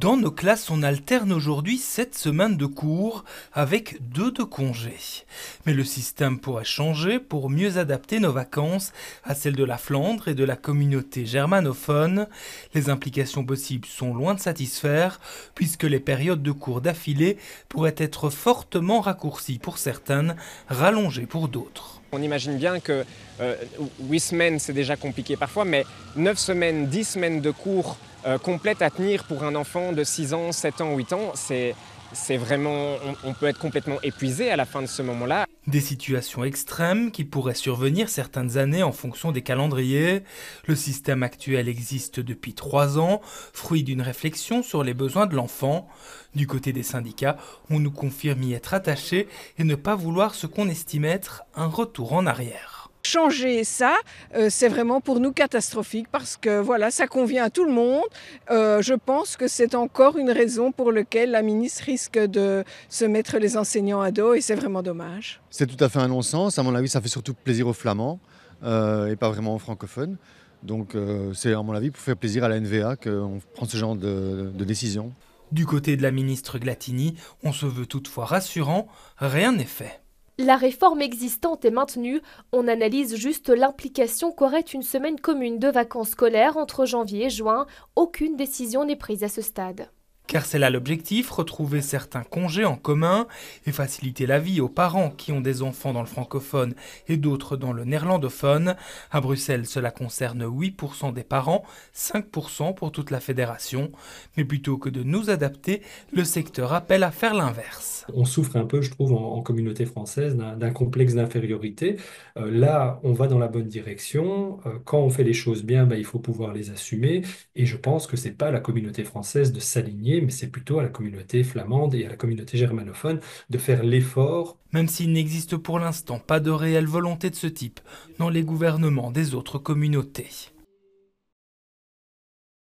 Dans nos classes, on alterne aujourd'hui 7 semaines de cours avec 2 de congés. Mais le système pourrait changer pour mieux adapter nos vacances à celles de la Flandre et de la communauté germanophone. Les implications possibles sont loin de satisfaire puisque les périodes de cours d'affilée pourraient être fortement raccourcies pour certaines, rallongées pour d'autres. On imagine bien que 8 semaines c'est déjà compliqué parfois, mais 9 semaines, 10 semaines de cours complètes à tenir pour un enfant de 6 ans, 7 ans, 8 ans, c'est vraiment, on peut être complètement épuisé à la fin de ce moment-là. Des situations extrêmes qui pourraient survenir certaines années en fonction des calendriers. Le système actuel existe depuis 3 ans, fruit d'une réflexion sur les besoins de l'enfant. Du côté des syndicats, on nous confirme y être attaché et ne pas vouloir ce qu'on estime être un retour en arrière. Changer ça, c'est vraiment pour nous catastrophique parce que voilà, ça convient à tout le monde. Je pense que c'est encore une raison pour laquelle la ministre risque de se mettre les enseignants à dos et c'est vraiment dommage. C'est tout à fait un non-sens. À mon avis, ça fait surtout plaisir aux Flamands et pas vraiment aux francophones. Donc c'est à mon avis pour faire plaisir à la NVA qu'on prend ce genre de décision. Du côté de la ministre Glatini, on se veut toutefois rassurant, rien n'est fait. La réforme existante est maintenue, on analyse juste l'implication qu'aurait une semaine commune de vacances scolaires entre janvier et juin. Aucune décision n'est prise à ce stade. Car c'est là l'objectif, retrouver certains congés en commun et faciliter la vie aux parents qui ont des enfants dans le francophone et d'autres dans le néerlandophone. À Bruxelles, cela concerne 8% des parents, 5% pour toute la fédération. Mais plutôt que de nous adapter, le secteur appelle à faire l'inverse. On souffre un peu, je trouve, en communauté française d'un complexe d'infériorité. Là, on va dans la bonne direction. Quand on fait les choses bien, il faut pouvoir les assumer. Et je pense que ce n'est pas à la communauté française de s'aligner, mais c'est plutôt à la communauté flamande et à la communauté germanophone de faire l'effort. Même s'il n'existe pour l'instant pas de réelle volonté de ce type dans les gouvernements des autres communautés.